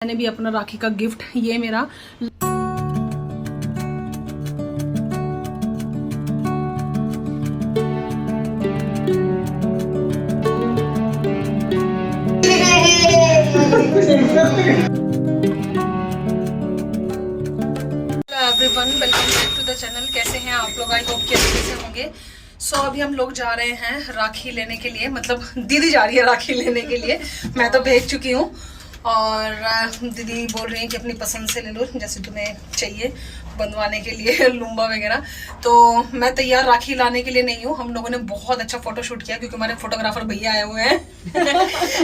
मैंने भी अपना राखी का गिफ्ट, ये मेरा everyone, welcome back to the channel. कैसे हैं आप लोग? आई होप कि अच्छे से होंगे। सो अभी हम लोग जा रहे हैं राखी लेने के लिए, मतलब दीदी जा रही है राखी लेने के लिए। मैं तो भेज चुकी हूँ और दीदी बोल रही है कि अपनी पसंद से ले लो, जैसे तुम्हें चाहिए बंधवाने के लिए लुम्बा वगैरह। तो मैं तैयार राखी लाने के लिए नहीं हूँ। हम लोगों ने बहुत अच्छा फोटो शूट किया क्योंकि हमारे फोटोग्राफर भैया आए हुए हैं।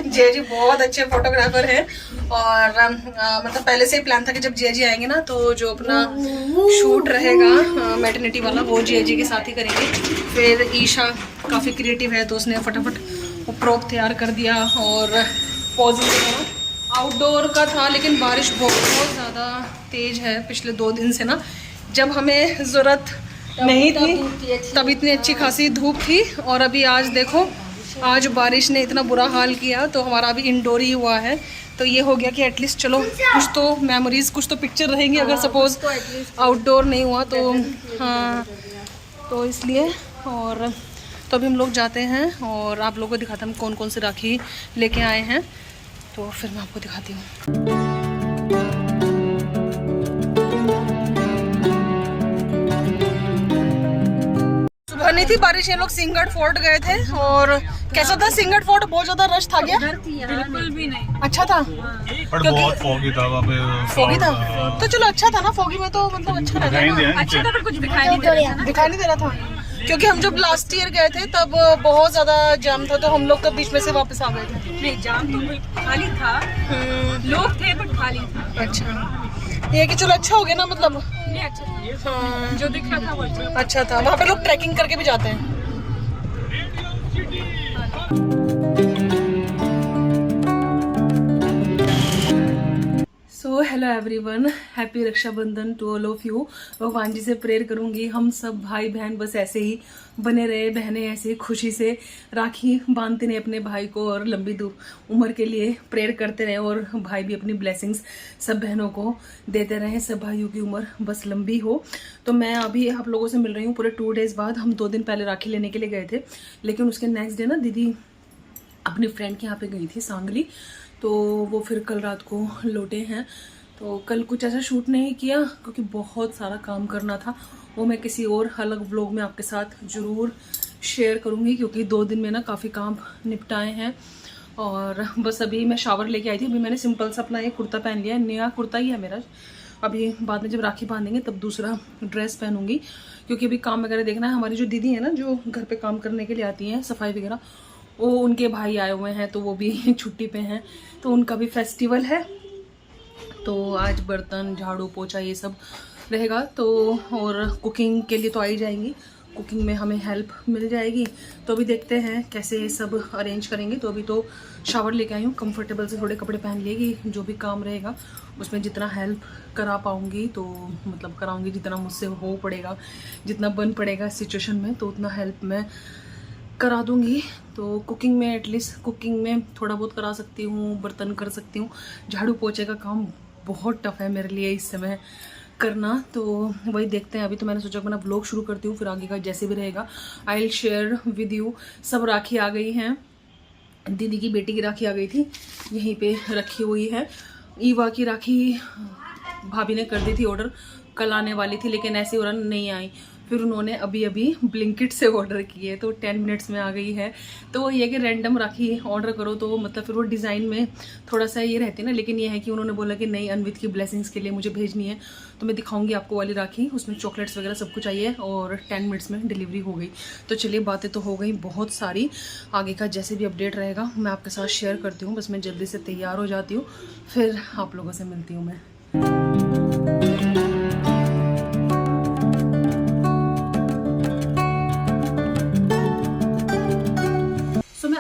जय जी बहुत अच्छे फोटोग्राफर हैं और मतलब पहले से ही प्लान था कि जब जय जी आएंगे ना तो जो अपना शूट रहेगा मैटरनिटी वाला वो जय जी के साथ ही करेंगे। फिर ईशा काफ़ी क्रिएटिव है तो उसने फटाफट वो प्रॉप तैयार कर दिया और पॉजिंग वगैरह आउटडोर का था, लेकिन बारिश बहुत ज़्यादा तेज़ है पिछले 2 दिन से ना। जब हमें ज़रूरत नहीं थी तब इतनी अच्छी खासी धूप थी और अभी आज देखो, आज बारिश ने इतना बुरा हाल किया तो हमारा अभी इंडोर ही हुआ है। तो ये हो गया कि एटलीस्ट चलो कुछ तो मेमोरीज, कुछ तो पिक्चर रहेंगी अगर सपोज आउटडोर नहीं हुआ तो। हाँ तो इसलिए और तो अभी हम लोग जाते हैं और आप लोगों को दिखाते हैं हम कौन कौन सी राखी लेके आए हैं, तो फिर मैं आपको दिखाती हूँ। सुबह नहीं थी बारिश, ये लोग सिंगड़ फोर्ट गए थे और कैसा था सिंगड़ फोर्ट? बहुत ज्यादा रश था क्या? बिल्कुल भी नहीं। अच्छा था पर बहुत फॉगी था वहाँ पे। फोगी था तो चलो अच्छा था ना, फोगी में तो मतलब अच्छा रहता है। अच्छा था पर कुछ दिखाई नहीं दे रहा था। दिखाई नहीं दे रहा था क्योंकि हम जब लास्ट ईयर गए थे तब बहुत ज्यादा जाम था तो हम लोग तो बीच में से वापस आ गए थे। नहीं जाम तो खाली था, लोग थे बट खाली था। अच्छा ये कि चलो अच्छा हो गया ना, मतलब नहीं अच्छा था। हाँ जो दिख रहा था वो अच्छा था। वहाँ पे लोग ट्रैकिंग करके भी जाते हैं। So hello everyone, happy Rakshabandhan to all of you. भगवान जी से प्रेयर करूंगी हम सब भाई बहन बस ऐसे ही बने रहे, बहनें ऐसे ही खुशी से राखी बांधते रहे अपने भाई को और लंबी उम्र के लिए प्रेयर करते रहे और भाई भी अपनी ब्लेसिंग्स सब बहनों को देते रहे, सब भाइयों की उम्र बस लंबी हो। तो मैं अभी आप लोगों से मिल रही हूँ पूरे 2 डेज बाद। हम 2 दिन पहले राखी लेने के लिए गए थे, लेकिन उसके नेक्स्ट डे ना दीदी अपनी फ्रेंड के यहाँ पे गई थी सांगली, तो वो फिर कल रात को लौटे हैं। तो कल कुछ ऐसा शूट नहीं किया क्योंकि बहुत सारा काम करना था, वो मैं किसी और अलग व्लॉग में आपके साथ ज़रूर शेयर करूँगी क्योंकि 2 दिन में ना काफ़ी काम निपटाए हैं। और बस अभी मैं शावर लेके आई थी, अभी मैंने सिंपल सा अपना एक कुर्ता पहन लिया है, नया कुर्ता ही है मेरा। अभी बाद में जब राखी बांधेंगे तब दूसरा ड्रेस पहनूंगी क्योंकि अभी काम वगैरह देखना है। हमारी जो दीदी है ना जो घर पे काम करने के लिए आती हैं सफाई वगैरह, वो उनके भाई आए हुए हैं तो वो भी छुट्टी पे हैं, तो उनका भी फेस्टिवल है। तो आज बर्तन झाड़ू पोछा ये सब रहेगा। तो और कुकिंग के लिए तो आ ही जाएंगी, कुकिंग में हमें हेल्प मिल जाएगी। तो अभी देखते हैं कैसे सब अरेंज करेंगे। तो अभी तो शावर लेके आई हूँ, कंफर्टेबल से थोड़े कपड़े पहन लिए कि जो भी काम रहेगा उसमें जितना हेल्प करा पाऊँगी तो मतलब कराऊँगी, जितना मुझसे हो पड़ेगा, जितना बन पड़ेगा सिचुएशन में तो उतना हेल्प मैं करा दूंगी। तो कुकिंग में एटलीस्ट कुकिंग में थोड़ा बहुत करा सकती हूँ, बर्तन कर सकती हूँ। झाड़ू पोछे का काम बहुत टफ है मेरे लिए इस समय करना, तो वही देखते हैं। अभी तो मैंने सोचा कि मैं व्लॉग शुरू करती हूँ, फिर आगे का जैसे भी रहेगा I will share with you. सब राखी आ गई हैं, दीदी की बेटी की राखी आ गई थी, यहीं पे रखी हुई है। ईवा की राखी भाभी ने कर दी थी ऑर्डर, कल आने वाली थी लेकिन ऐसे ऑर्डर नहीं आई, फिर उन्होंने अभी अभी ब्लिंकिट से ऑर्डर किए तो 10 मिनट्स में आ गई है। तो वो ये कि रैंडम राखी ऑर्डर करो तो मतलब फिर वो डिज़ाइन में थोड़ा सा ये रहती है ना, लेकिन ये है कि उन्होंने बोला कि नहीं अनवित की ब्लेसिंग्स के लिए मुझे भेजनी है तो मैं दिखाऊंगी आपको वाली राखी, उसमें चॉकलेट्स वगैरह सब कुछ चाहिए और 10 मिनट्स में डिलीवरी हो गई। तो चलिए बातें तो हो गई बहुत सारी, आगे का जैसे भी अपडेट रहेगा मैं आपके साथ शेयर करती हूँ। बस मैं जल्दी से तैयार हो जाती हूँ, फिर आप लोगों से मिलती हूँ मैं।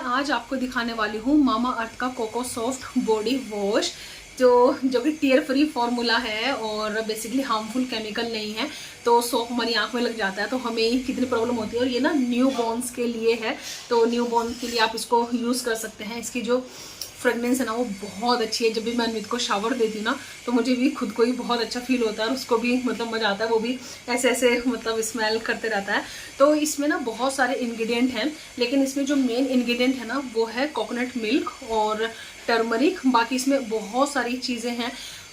आज आपको दिखाने वाली हूँ मामा अर्थ का कोको सॉफ्ट बॉडी वॉश, जो कि टीयर फ्री फॉर्मूला है और बेसिकली हार्मफुल केमिकल नहीं है। तो सोप हमारी आंख में लग जाता है तो हमें कितनी प्रॉब्लम होती है, और ये ना न्यू बॉर्न्स के लिए है, तो न्यू बॉर्न के लिए आप इसको यूज़ कर सकते हैं। इसकी जो फ्रेगनेंस है ना वो बहुत अच्छी है। जब भी मैं अनवित को शावर देती हूँ ना तो मुझे भी खुद को ही बहुत अच्छा फील होता है और उसको भी मतलब मज़ा आता है, वो भी ऐसे ऐसे मतलब स्मेल करते रहता है। तो इसमें ना बहुत सारे इंग्रेडिएंट हैं, लेकिन इसमें जो मेन इंग्रेडिएंट है ना वो है कोकोनट मिल्क और टर्मरिक। बाकी इसमें बहुत सारी चीज़ें हैं,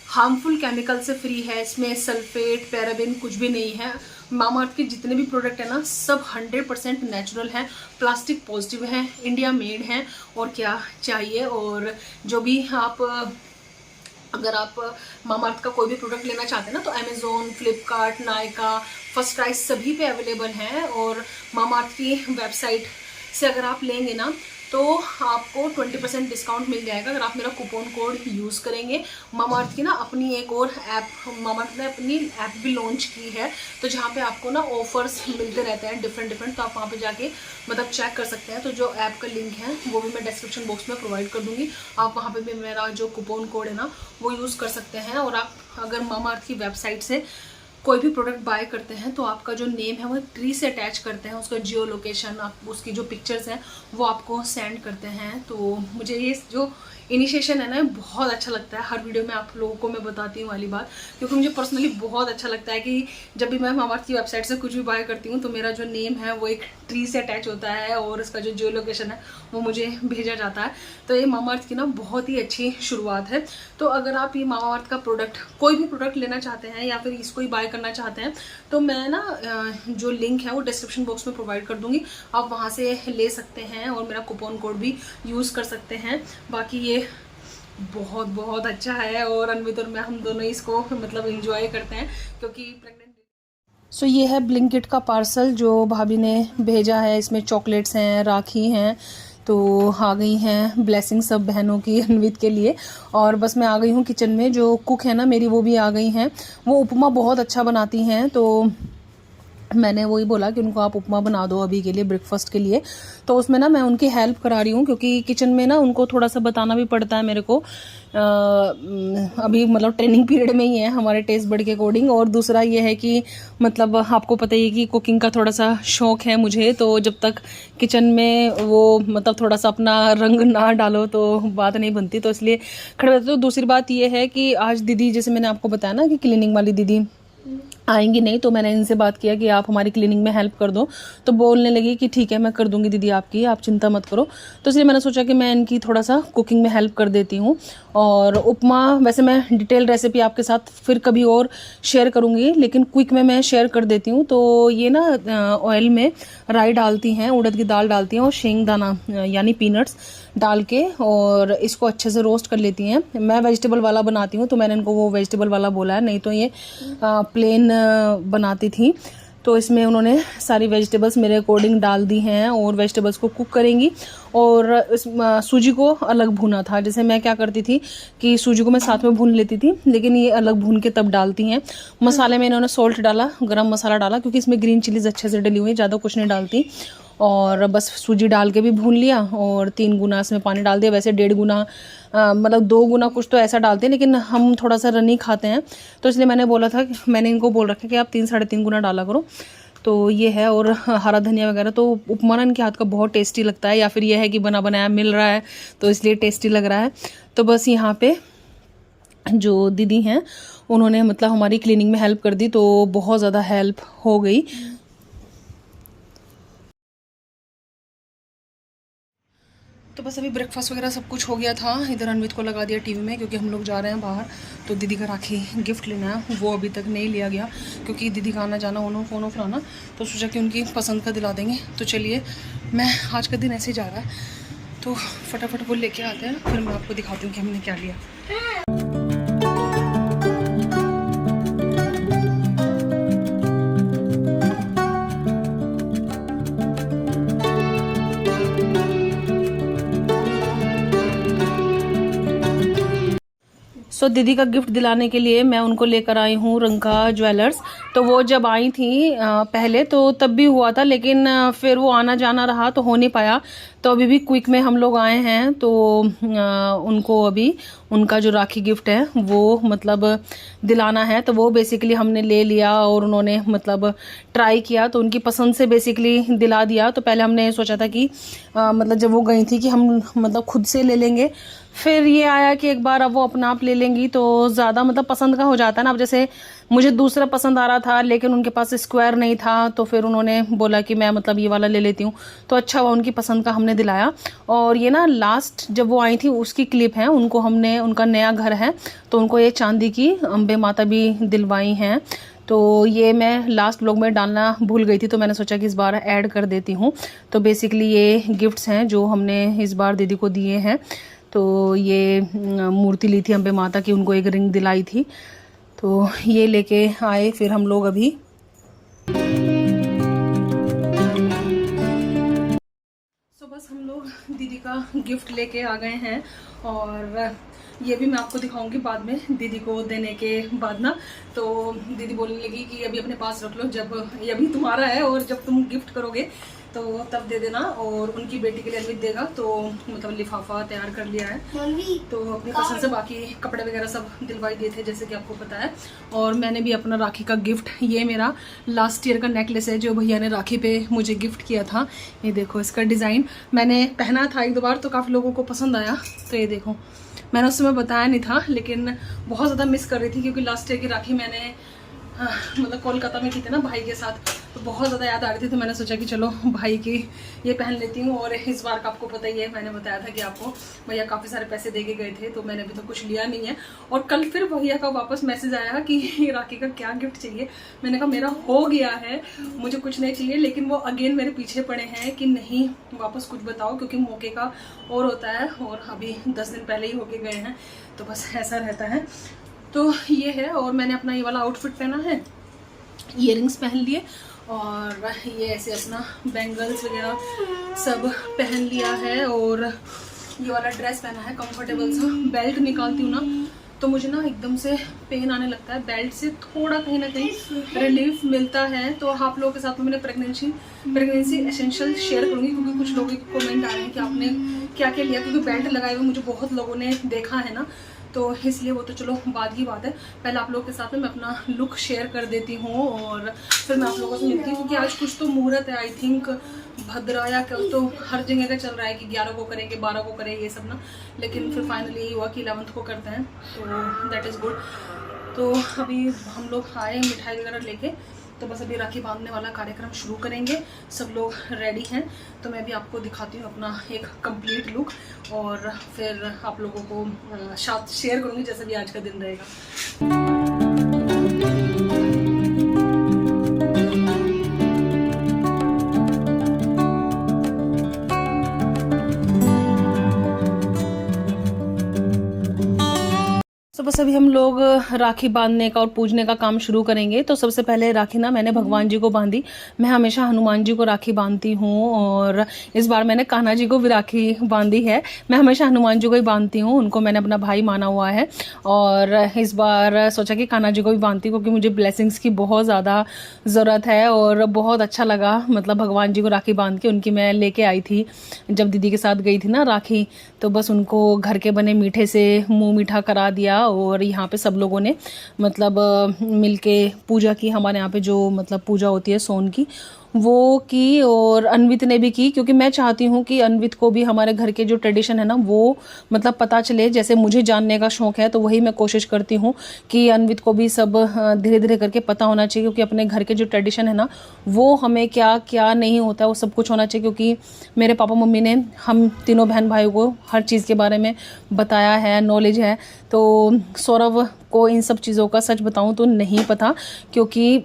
हार्मफुल केमिकल से फ्री है, इसमें सल्फेट पैराबेन कुछ भी नहीं है। मामाअर्थ के जितने भी प्रोडक्ट हैं ना सब 100% नेचुरल हैं, प्लास्टिक पॉजिटिव हैं, इंडिया मेड हैं, और क्या चाहिए। और जो भी आप अगर आप मामाअर्थ का कोई भी प्रोडक्ट लेना चाहते हैं ना तो Amazon, Flipkart, Nykaa, first cry सभी पे अवेलेबल हैं। और मामाअर्थ की वेबसाइट से अगर आप लेंगे ना तो आपको 20% डिस्काउंट मिल जाएगा अगर आप मेरा कूपन कोड यूज़ करेंगे। मामाअर्थ की ना अपनी एक और ऐप, मामाअर्थ ने अपनी ऐप भी लॉन्च की है, तो जहाँ पे आपको ना ऑफर्स मिलते रहते हैं डिफरेंट, तो आप वहाँ पे जाके मतलब चेक कर सकते हैं। तो जो ऐप का लिंक है वो भी मैं डिस्क्रिप्शन बॉक्स में प्रोवाइड कर दूँगी, आप वहाँ पर भी मेरा जो कूपन कोड है ना वो यूज़ कर सकते हैं। और आप अगर मामाअर्थ की वेबसाइट से कोई भी प्रोडक्ट बाय करते हैं तो आपका जो नेम है वो ट्री से अटैच करते हैं, उसका जियो लोकेशन, आप उसकी जो पिक्चर्स हैं वो आपको सेंड करते हैं। तो मुझे ये जो इनिशिएशन है ना बहुत अच्छा लगता है, हर वीडियो में आप लोगों को मैं बताती हूँ वाली बात, क्योंकि मुझे पर्सनली बहुत अच्छा लगता है कि जब भी मैं मामाअर्थ की वेबसाइट से कुछ भी बाय करती हूँ तो मेरा जो नेम है वो एक ट्री से अटैच होता है और इसका जो जियो लोकेशन है वो मुझे भेजा जाता है। तो ये मामाअर्थ की ना बहुत ही अच्छी शुरुआत है। तो अगर आप ये मामाअर्थ का प्रोडक्ट कोई भी प्रोडक्ट लेना चाहते हैं या फिर इसको ही बाय करना चाहते हैं तो मैं ना जो लिंक है वो डिस्क्रिप्शन बॉक्स में प्रोवाइड कर दूँगी, आप वहाँ से ले सकते हैं और मेरा कूपन कोड भी यूज़ कर सकते हैं। बाकी ये बहुत बहुत अच्छा है और अनवित और मैं हम दोनों इसको मतलब एंजॉय करते हैं क्योंकि प्रेग्नेंट। सो ये है ब्लिंकिट का पार्सल जो भाभी ने भेजा है, इसमें चॉकलेट्स हैं, राखी हैं, तो आ गई हैं ब्लेसिंग सब बहनों की अनवित के लिए। और बस मैं आ गई हूँ किचन में, जो कुक है ना मेरी वो भी आ गई हैं, वो उपमा बहुत अच्छा बनाती हैं। तो मैंने वही बोला कि उनको आप उपमा बना दो अभी के लिए ब्रेकफास्ट के लिए, तो उसमें ना मैं उनकी हेल्प करा रही हूँ क्योंकि किचन में ना उनको थोड़ा सा बताना भी पड़ता है मेरे को। अभी मतलब ट्रेनिंग पीरियड में ही है हमारे टेस्ट बड के अकॉर्डिंग। और दूसरा ये है कि मतलब आपको पता ही है कि कुकिंग का थोड़ा सा शौक है मुझे, तो जब तक किचन में वो मतलब थोड़ा सा अपना रंग ना डालो तो बात नहीं बनती, तो इसलिए खड़े रहते। तो दूसरी बात ये है कि आज दीदी, जैसे मैंने आपको बताया ना कि क्लीनिंग वाली दीदी आएंगी नहीं, तो मैंने इनसे बात किया कि आप हमारी क्लीनिंग में हेल्प कर दो, तो बोलने लगी कि ठीक है मैं कर दूंगी दीदी आपकी, आप चिंता मत करो। तो इसलिए मैंने सोचा कि मैं इनकी थोड़ा सा कुकिंग में हेल्प कर देती हूँ। और उपमा वैसे मैं डिटेल रेसिपी आपके साथ फिर कभी और शेयर करूँगी, लेकिन क्विक में मैं शेयर कर देती हूँ। तो ये ना ऑयल में राई डालती हैं, उड़द की दाल डालती हैं और शेंगदाना यानी पीनट्स डाल के और इसको अच्छे से रोस्ट कर लेती हैं। मैं वेजिटेबल वाला बनाती हूँ तो मैंने इनको वो वेजिटेबल वाला बोला है, नहीं तो ये प्लेन बनाती थी। तो इसमें उन्होंने सारी वेजिटेबल्स मेरे अकॉर्डिंग डाल दी हैं और वेजिटेबल्स को कुक करेंगी। और इस सूजी को अलग भुना था, जैसे मैं क्या करती थी कि सूजी को मैं साथ में भून लेती थी, लेकिन ये अलग भून के तब डालती हैं। मसाले में इन्होंने सॉल्ट डाला, गरम मसाला डाला, क्योंकि इसमें ग्रीन चिलीज अच्छे से डली हुई है, ज़्यादा कुछ नहीं डालती। और बस सूजी डाल के भी भून लिया और 3 गुना इसमें पानी डाल दिया। वैसे 1.5 गुना मतलब 2 गुना कुछ तो ऐसा डालते हैं, लेकिन हम थोड़ा सा रनी खाते हैं तो इसलिए मैंने बोला था, मैंने इनको बोल रखा कि आप 3-3.5 गुना डाला करो। तो ये है, और हरा धनिया वगैरह। तो उपमा ना इनके हाथ का बहुत टेस्टी लगता है, या फिर ये है कि बना बनाया मिल रहा है तो इसलिए टेस्टी लग रहा है। तो बस यहाँ पे जो दीदी हैं उन्होंने मतलब हमारी क्लीनिंग में हेल्प कर दी, तो बहुत ज़्यादा हेल्प हो गई। तो बस अभी ब्रेकफास्ट वगैरह सब कुछ हो गया था। इधर अनवित को लगा दिया टीवी में क्योंकि हम लोग जा रहे हैं बाहर, तो दीदी का राखी गिफ्ट लेना है, वो अभी तक नहीं लिया गया क्योंकि दीदी का आना जाना होना फ़ोन ऑफ लाना, तो सोचा कि उनकी पसंद का दिला देंगे। तो चलिए, मैं आज का दिन ऐसे ही जा रहा है तो फटाफट वो लेके आते हैं, फिर मैं आपको दिखाती हूँ कि हमने क्या लिया। तो दीदी का गिफ्ट दिलाने के लिए मैं उनको लेकर आई हूँ रंका ज्वेलर्स। तो वो जब आई थी पहले तो तब भी हुआ था, लेकिन फिर वो आना जाना रहा तो हो नहीं पाया। तो अभी भी क्विक में हम लोग आए हैं, तो उनको अभी उनका जो राखी गिफ्ट है वो मतलब दिलाना है। तो वो बेसिकली हमने ले लिया और उन्होंने मतलब ट्राई किया, तो उनकी पसंद से बेसिकली दिला दिया। तो पहले हमने सोचा था कि मतलब जब वो गई थी कि हम मतलब खुद से ले लेंगे, फिर ये आया कि एक बार अब वो अपना आप ले लेंगी तो ज़्यादा मतलब पसंद का हो जाता है ना। अब जैसे मुझे दूसरा पसंद आ रहा था लेकिन उनके पास स्क्वायर नहीं था, तो फिर उन्होंने बोला कि मैं मतलब ये वाला ले लेती हूँ। तो अच्छा हुआ, उनकी पसंद का हमने दिलाया। और ये ना लास्ट जब वो आई थी उसकी क्लिप है, उनको हमने, उनका नया घर है तो उनको ये चांदी की अम्बे माता भी दिलवाई हैं। तो ये मैं लास्ट व्लॉग में डालना भूल गई थी, तो मैंने सोचा कि इस बार ऐड कर देती हूँ। तो बेसिकली ये गिफ्ट्स हैं जो हमने इस बार दीदी को दिए हैं। तो ये मूर्ति ली थी अम्बे माता की, उनको एक रिंग दिलाई थी, तो ये लेके आए फिर हम लोग अभी। तो बस हम लोग दीदी का गिफ्ट लेके आ गए हैं, और ये भी मैं आपको दिखाऊंगी बाद में दीदी को देने के बाद ना। तो दीदी बोलने लगी कि अभी अपने पास रख लो, जब ये अभी तुम्हारा है और जब तुम गिफ्ट करोगे तो तब दे देना। और उनकी बेटी के लिए अनवित देगा, तो मतलब लिफाफा तैयार कर लिया है, तो अपनी पसंद से बाकी कपड़े वगैरह सब दिलवाई दिए थे जैसे कि आपको पता है। और मैंने भी अपना राखी का गिफ्ट, ये मेरा लास्ट ईयर का नेकलेस है जो भैया ने राखी पे मुझे गिफ्ट किया था। ये देखो इसका डिज़ाइन, मैंने पहना था एक दो बार तो काफ़ी लोगों को पसंद आया। तो ये देखो, मैंने उस समय बताया नहीं था लेकिन बहुत ज़्यादा मिस कर रही थी क्योंकि लास्ट ईयर की राखी मैंने मतलब कोलकाता में की थी ना भाई के साथ, तो बहुत ज़्यादा याद आ रही थी। तो मैंने सोचा कि चलो भाई की ये पहन लेती हूँ। और इस बार का आपको पता ही है, मैंने बताया था कि आपको भैया काफ़ी सारे पैसे दे के गए थे, तो मैंने अभी तो कुछ लिया नहीं है। और कल फिर भैया का वापस मैसेज आया कि राखी का क्या गिफ्ट चाहिए। मैंने कहा मेरा हो गया है, मुझे कुछ नहीं चाहिए, लेकिन वो अगेन मेरे पीछे पड़े हैं कि नहीं वापस कुछ बताओ, क्योंकि मौके का और होता है और अभी 10 दिन पहले ही होके गए हैं, तो बस ऐसा रहता है। तो ये है, और मैंने अपना ये वाला आउटफिट पहना है, इयररिंग्स पहन लिए, और ये ऐसे अपना बैंगल्स वगैरह सब पहन लिया है, और ये वाला ड्रेस पहना है कंफर्टेबल सा। बेल्ट निकालती हूँ ना तो मुझे ना एकदम से पेन आने लगता है, बेल्ट से थोड़ा कहीं ना कहीं रिलीफ मिलता है। तो आप लोगों के साथ में मैंने प्रेगनेंसी एसेंशियल शेयर करूँगी, क्योंकि कुछ लोगों के कमेंट आ रहे हैं कि आपने क्या क्या लिया, क्योंकि बेल्ट लगाए हुए मुझे बहुत लोगों ने देखा है ना, तो इसलिए वो तो चलो बाद की बात है। पहले आप लोगों के साथ में मैं अपना लुक शेयर कर देती हूँ और फिर मैं आप लोगों से मिलती हूँ, क्योंकि आज कुछ तो मुहूर्त है, आई थिंक भद्रा या क्या, तो हर जगह का चल रहा है कि 11 को करेंगे, 12 को करें, ये सब ना। लेकिन फिर फाइनली यही हुआ कि 11th को करते हैं, तो दैट इज़ गुड। तो अभी हम लोग आए मिठाई वगैरह लेके, तो बस अभी राखी बांधने वाला कार्यक्रम शुरू करेंगे। सब लोग रेडी हैं, तो मैं भी आपको दिखाती हूँ अपना एक कंप्लीट लुक, और फिर आप लोगों को साथ शेयर करूँगी जैसे भी आज का दिन रहेगा। तो बस अभी हम लोग राखी बांधने का और पूजने का काम शुरू करेंगे। तो सबसे पहले राखी ना मैंने भगवान जी को बांधी। मैं हमेशा हनुमान जी को राखी बांधती हूँ, और इस बार मैंने कान्हा जी को भी राखी बांधी है। मैं हमेशा हनुमान जी को ही बांधती हूँ, उनको मैंने अपना भाई माना हुआ है, और इस बार सोचा कि कान्हा जी को भी बांधती हूँ, क्योंकि मुझे ब्लेसिंग्स की बहुत ज़्यादा ज़रूरत है। और बहुत अच्छा लगा मतलब भगवान जी को राखी बांध के। उनकी मैं लेके आई थी जब दीदी के साथ गई थी ना राखी, तो बस उनको घर के बने मीठे से मुँह मीठा करा दिया, और यहाँ पे सब लोगों ने मतलब मिलके पूजा की। हमारे यहाँ पे जो मतलब पूजा होती है सोन की, वो की, और अन्वित ने भी की, क्योंकि मैं चाहती हूँ कि अन्वित को भी हमारे घर के जो ट्रेडिशन है ना वो मतलब पता चले। जैसे मुझे जानने का शौक़ है, तो वही मैं कोशिश करती हूँ कि अन्वित को भी सब धीरे धीरे करके पता होना चाहिए, क्योंकि अपने घर के जो ट्रेडिशन है ना वो हमें क्या क्या नहीं होता है वो सब कुछ होना चाहिए। क्योंकि मेरे पापा मम्मी ने हम तीनों बहन भाइयों को हर चीज़ के बारे में बताया है, नॉलेज है। तो सौरभ को इन सब चीज़ों का सच बताऊँ तो नहीं पता, क्योंकि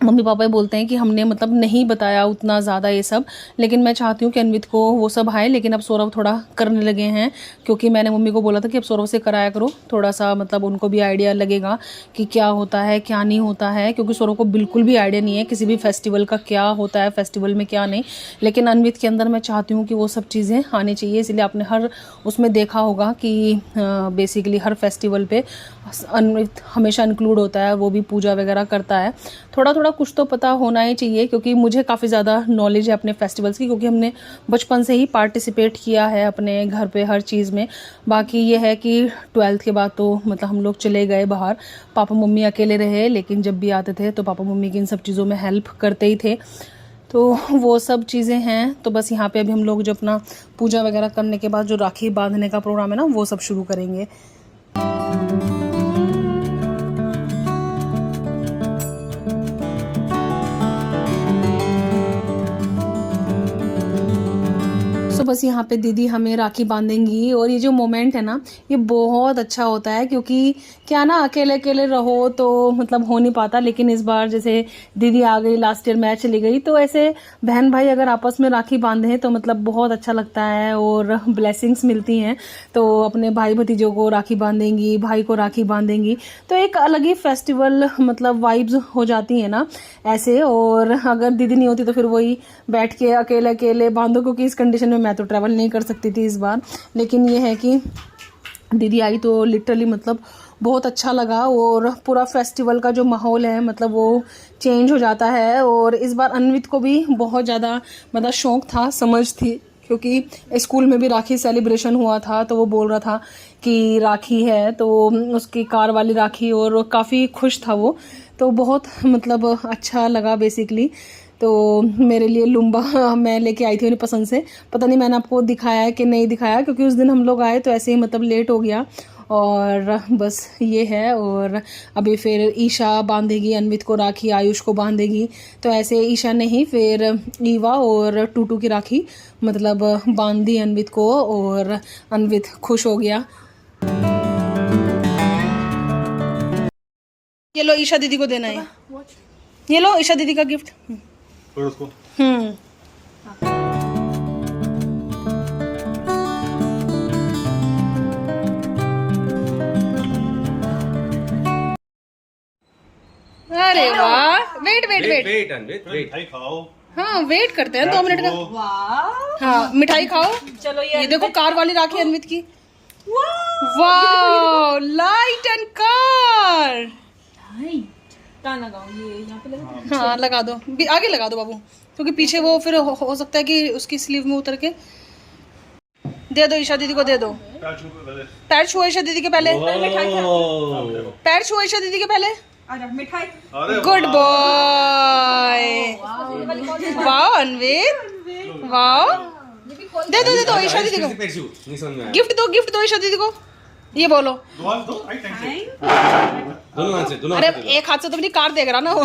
मम्मी पापा बोलते हैं कि हमने मतलब नहीं बताया उतना ज़्यादा ये सब। लेकिन मैं चाहती हूँ कि अन्वित को वो सब आए, लेकिन अब सौरभ थोड़ा करने लगे हैं, क्योंकि मैंने मम्मी को बोला था कि अब सौरभ से कराया करो, थोड़ा सा मतलब उनको भी आइडिया लगेगा कि क्या होता है क्या नहीं होता है। क्योंकि सौरभ को बिल्कुल भी आइडिया नहीं है किसी भी फेस्टिवल का, क्या होता है फेस्टिवल में क्या नहीं। लेकिन अन्वित के अंदर मैं चाहती हूँ कि वो सब चीज़ें आनी चाहिए। इसलिए आपने हर उसमें देखा होगा कि बेसिकली हर फेस्टिवल पे अन्वित हमेशा इंक्लूड होता है, वो भी पूजा वगैरह करता है। थोड़ा थोड़ा कुछ तो पता होना ही चाहिए, क्योंकि मुझे काफ़ी ज़्यादा नॉलेज है अपने फेस्टिवल्स की, क्योंकि हमने बचपन से ही पार्टिसिपेट किया है अपने घर पे हर चीज़ में। बाकी ये है कि 12th के बाद तो मतलब हम लोग चले गए बाहर, पापा मम्मी अकेले रहे, लेकिन जब भी आते थे तो पापा मम्मी की इन सब चीज़ों में हेल्प करते ही थे। तो वो सब चीज़ें हैं। तो बस यहाँ पे अभी हम लोग जो अपना पूजा वगैरह करने के बाद जो राखी बांधने का प्रोग्राम है ना, वो सब शुरू करेंगे। तो बस यहाँ पे दीदी हमें राखी बांधेंगी, और ये जो मोमेंट है ना, ये बहुत अच्छा होता है, क्योंकि क्या ना अकेले अकेले रहो तो मतलब हो नहीं पाता। लेकिन इस बार जैसे दीदी आ गई, लास्ट ईयर मैं चली गई, तो ऐसे बहन भाई अगर आपस में राखी बांधे तो मतलब बहुत अच्छा लगता है और ब्लेसिंग्स मिलती हैं। तो अपने भाई भतीजों को राखी बांधेंगी, भाई को राखी बांधेंगी, तो एक अलग ही फेस्टिवल मतलब वाइब्स हो जाती है ना ऐसे। और अगर दीदी नहीं होती तो फिर वही बैठ के अकेले अकेले बांधो, क्योंकि इस कंडीशन में मैं तो ट्रैवल नहीं कर सकती थी इस बार। लेकिन ये है कि दीदी आई तो लिटरली मतलब बहुत अच्छा लगा, और पूरा फेस्टिवल का जो माहौल है मतलब वो चेंज हो जाता है। और इस बार अन्वित को भी बहुत ज़्यादा मतलब शौक था, समझ थी, क्योंकि स्कूल में भी राखी सेलिब्रेशन हुआ था, तो वो बोल रहा था कि राखी है, तो उसकी कार वाली राखी, और काफ़ी खुश था वो। तो बहुत मतलब अच्छा लगा बेसिकली। तो मेरे लिए लुम्बा मैं लेके आई थी अपनी पसंद से। पता नहीं मैंने आपको दिखाया है कि नहीं दिखाया, क्योंकि उस दिन हम लोग आए तो ऐसे ही मतलब लेट हो गया। और बस ये है। और अभी फिर ईशा बांधेगी अन्वित को राखी, आयुष को बांधेगी। तो ऐसे ईशा नहीं, फिर ईवा और टूटू की राखी मतलब बांध दी अन्वित को, और अन्वित खुश हो गया। ये लो ईशा दीदी को देना है, ये लो ईशा दीदी का गिफ्ट। फिर उसको अरे वाह, वेट वेट वेट, मिठाई खाओ। हाँ वेट करते हैं 2 मिनट का। वाह, हाँ मिठाई खाओ। चलो ये देखो कार वाली राखी अन्वित की। वाह, लाइट एंड कार। कहाँ लगाऊं? ये यहाँ पे लगा? हाँ लगा दो, आगे लगा दो बाबू, क्योंकि पीछे वो फिर हो सकता है कि उसकी स्लीव में उतर के। दे दो ईशा दीदी को, दे दो। पैर छुओ ईशा दीदी के पहले, पैर छुओ ईशा दीदी के पहले। आजा मिठाई। गुड बॉय, वाह अन्वित, वाह। दे दो ईशा दीदी को, गिफ्ट दो ईशा दीदी को। ये बोलो, अरे एक हाथ से तो अपनी कार देख रहा ना हो।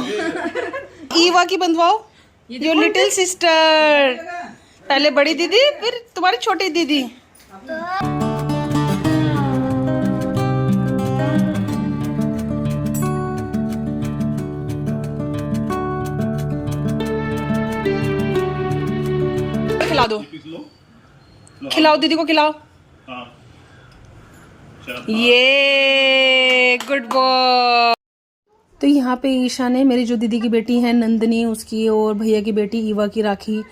ईवा की बंधवाओ, योर लिटिल सिस्टर। पहले बड़ी दीदी, फिर तुम्हारी छोटी दीदी। खिला दो, खिलाओ दीदी को, खिलाओ। ये गुड बॉय। तो यहाँ पे ईशा ने मेरी जो दीदी की बेटी है नंदनी, उसकी और भैया की बेटी ईवा की राखी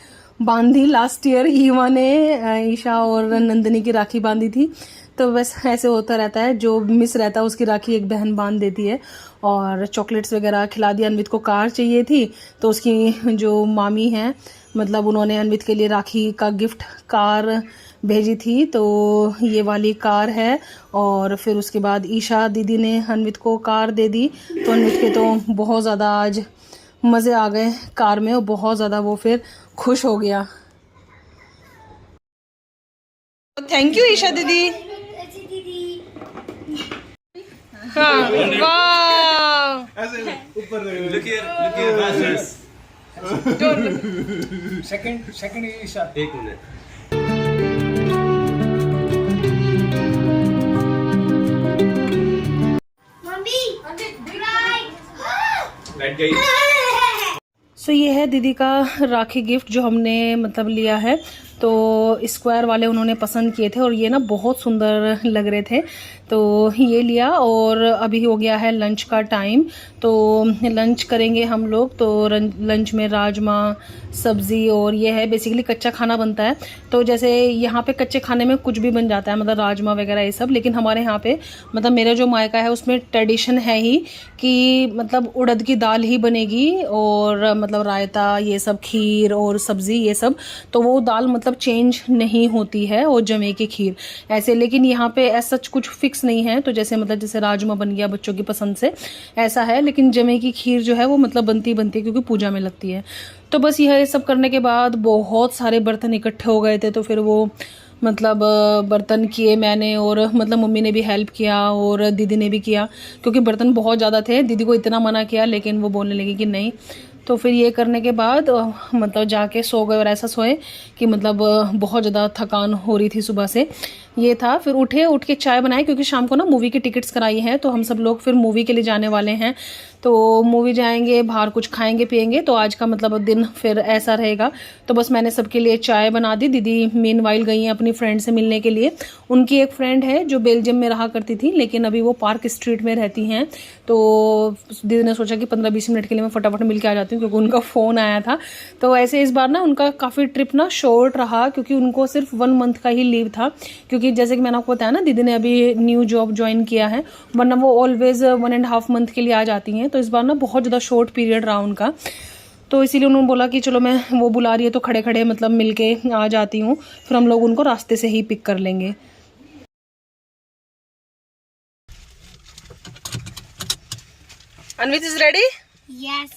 बांधी। लास्ट ईयर ईवा ने ईशा और नंदनी की राखी बांधी थी। तो बस ऐसे होता रहता है, जो मिस रहता है उसकी राखी एक बहन बांध देती है। और चॉकलेट्स वगैरह खिला दिया। अन्वित को कार चाहिए थी, तो उसकी जो मामी हैं मतलब उन्होंने अन्वित के लिए राखी का गिफ्ट कार भेजी थी, तो ये वाली कार है। और फिर उसके बाद ईशा दीदी ने अन्वित को कार दे दी। तो अन्वित के तो बहुत ज़्यादा आज मज़े आ गए कार में, और बहुत ज़्यादा वो फिर खुश हो गया। थैंक यू ईशा दीदी। हाँ वाह, सेकंड ईशा, एक मिनट। सो ये है दीदी का राखी गिफ्ट जो हमने मतलब लिया है। तो स्क्वायर वाले उन्होंने पसंद किए थे और ये ना बहुत सुंदर लग रहे थे, तो ये लिया। और अभी हो गया है लंच का टाइम, तो लंच करेंगे हम लोग। तो लंच में राजमा सब्ज़ी और ये है, बेसिकली कच्चा खाना बनता है। तो जैसे यहाँ पे कच्चे खाने में कुछ भी बन जाता है, मतलब राजमा वगैरह ये सब, लेकिन हमारे यहाँ पे मतलब मेरा जो मायका है उसमें ट्रेडिशन है ही कि मतलब उड़द की दाल ही बनेगी और मतलब रायता ये सब, खीर और सब्ज़ी ये सब, तो वो दाल मतलब चेंज नहीं होती है, और जमे की खीर ऐसे। लेकिन यहाँ पे ऐसा कुछ फिक्स नहीं है, तो जैसे मतलब जैसे राजमा बन गया बच्चों की पसंद से ऐसा है, लेकिन जमे की खीर जो है वो मतलब बनती है क्योंकि पूजा में लगती है। तो बस यह सब करने के बाद बहुत सारे बर्तन इकट्ठे हो गए थे, तो फिर वो मतलब बर्तन किए मैंने, और मतलब मम्मी ने भी हेल्प किया और दीदी ने भी किया, क्योंकि बर्तन बहुत ज़्यादा थे। दीदी को इतना मना किया लेकिन वो बोलने लगी कि नहीं। तो फिर ये करने के बाद मतलब जाके सो गए, और ऐसा सोए कि मतलब बहुत ज़्यादा थकान हो रही थी सुबह से, ये था। फिर उठ के चाय बनाए, क्योंकि शाम को ना मूवी की टिकट्स कराई हैं, तो हम सब लोग फिर मूवी के लिए जाने वाले हैं। तो मूवी जाएंगे, बाहर कुछ खाएंगे पिएंगे, तो आज का मतलब दिन फिर ऐसा रहेगा। तो बस मैंने सबके लिए चाय बना दी। दीदी मीनवाइल गई हैं अपनी फ्रेंड से मिलने के लिए। उनकी एक फ्रेंड है जो बेल्जियम में रहा करती थी, लेकिन अभी वो पार्क स्ट्रीट में रहती हैं। तो दीदी ने सोचा कि 15-20 मिनट के लिए मैं फटाफट मिल के आ जाती हूँ, क्योंकि उनका फ़ोन आया था। तो ऐसे इस बार ना उनका काफ़ी ट्रिप ना शॉर्ट रहा, क्योंकि उनको सिर्फ 1 मंथ का ही लीव था। क्योंकि जैसे कि मैंने आपको बताया ना, दीदी ने अभी न्यू जॉब ज्वाइन किया है, वरना वो ऑलवेज 1.5 मंथ के लिए आ जाती हैं। तो इस बार ना बहुत ज़्यादा शॉर्ट पीरियड रहा उनका, तो इसीलिए उन्होंने बोला कि चलो मैं, वो बुला रही है तो खड़े खड़े मतलब मिल के आ जाती हूँ, फिर हम लोग उनको रास्ते से ही पिक कर लेंगे। Anvit is ready? Yes.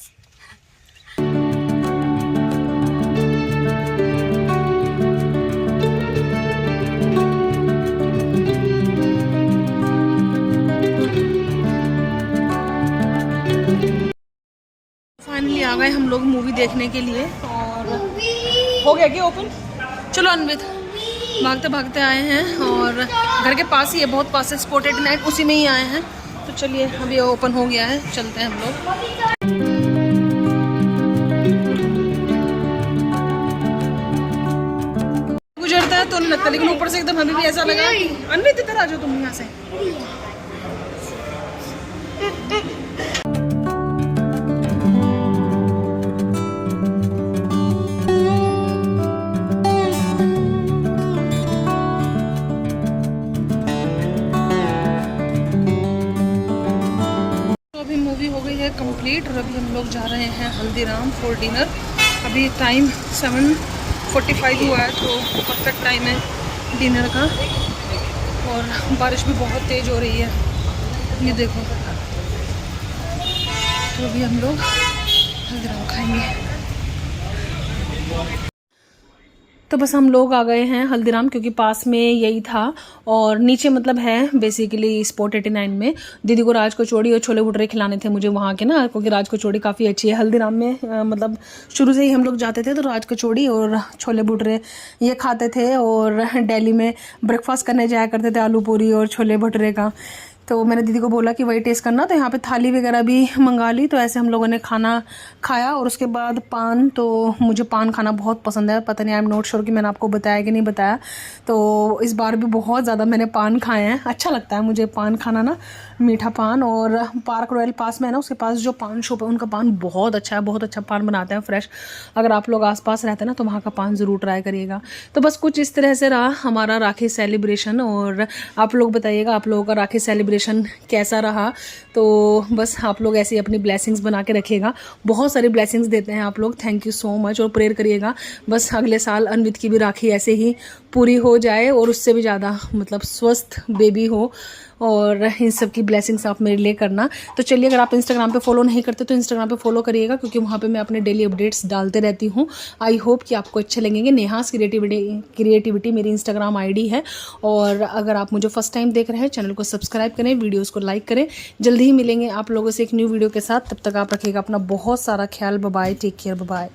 Finally आ गए हम लोग मूवी देखने के लिए, और हो गया कि ओपन। चलो अनवित, भागते भागते आए हैं, और घर के पास ही है, बहुत पास है, स्पॉट 89 उसी में ही आए हैं। तो चलिए अभी ओपन हो गया है, चलते हैं हम लोग। गुजरता है तो नहीं लगता, लेकिन ऊपर से एकदम हमें भी ऐसा लगा। अनवित इधर आ जाओ तुम यहाँ से। कंप्लीट, और अभी हम लोग जा रहे हैं हल्दीराम फॉर डिनर। अभी टाइम 7:45 हुआ है, तो परफेक्ट टाइम है डिनर का। और बारिश भी बहुत तेज़ हो रही है, ये देखो। तो अभी हम लोग हल्दीराम खाएंगे। तो बस हम लोग आ गए हैं हल्दीराम, क्योंकि पास में यही था, और नीचे मतलब है बेसिकली स्पॉट 89 में। दीदी को राज कचौड़ी और छोले भटूरे खिलाने थे मुझे वहाँ के ना, क्योंकि राज कचौड़ी काफ़ी अच्छी है हल्दीराम में। मतलब शुरू से ही हम लोग जाते थे तो राज कचौड़ी और छोले भटूरे ये खाते थे, और दिल्ली में ब्रेकफास्ट करने जाया करते थे आलू पूरी और छोले भटूरे का। तो मैंने दीदी को बोला कि वही टेस्ट करना, तो यहाँ पे थाली वगैरह भी मंगा ली। तो ऐसे हम लोगों ने खाना खाया, और उसके बाद पान, तो मुझे पान खाना बहुत पसंद है। पता नहीं, आई एम नॉट श्योर कि मैंने आपको बताया कि नहीं बताया। तो इस बार भी बहुत ज़्यादा मैंने पान खाए हैं, अच्छा लगता है मुझे पान खाना ना, मीठा पान। और पार्क रॉयल पास में है ना, उसके पास जो पान शॉप है उनका पान बहुत अच्छा है, बहुत अच्छा पान बनाते हैं फ्रेश। अगर आप लोग आसपास रहते हैं ना तो वहाँ का पान ज़रूर ट्राई करिएगा। तो बस कुछ इस तरह से रहा हमारा राखी सेलिब्रेशन, और आप लोग बताइएगा आप लोगों का राखी सेलिब्रेशन कैसा रहा। तो बस आप लोग ऐसे ही अपनी ब्लेसिंग्स बना के रखिएगा, बहुत सारी ब्लेसिंग्स देते हैं आप लोग, थैंक यू सो मच। और प्रेयर करिएगा बस अगले साल अनवित की भी राखी ऐसे ही पूरी हो जाए, और उससे भी ज़्यादा मतलब स्वस्थ बेबी हो, और इन सब की ब्लेसिंग्स आप मेरे लिए करना। तो चलिए, अगर आप इंस्टाग्राम पे फॉलो नहीं करते तो इंस्टाग्राम पे फॉलो करिएगा, क्योंकि वहाँ पे मैं अपने डेली अपडेट्स डालते रहती हूँ। आई होप कि आपको अच्छे लगेंगे। नेहास क्रिएटिविटी मेरी इंस्टाग्राम आईडी है, और अगर आप मुझे फर्स्ट टाइम देख रहे हैं चैनल को सब्सक्राइब करें, वीडियोज़ को लाइक करें। जल्दी ही मिलेंगे आप लोगों से एक न्यू वीडियो के साथ, तब तक आप रखिएगा अपना बहुत सारा ख्याल। Bye bye, take care, bye bye.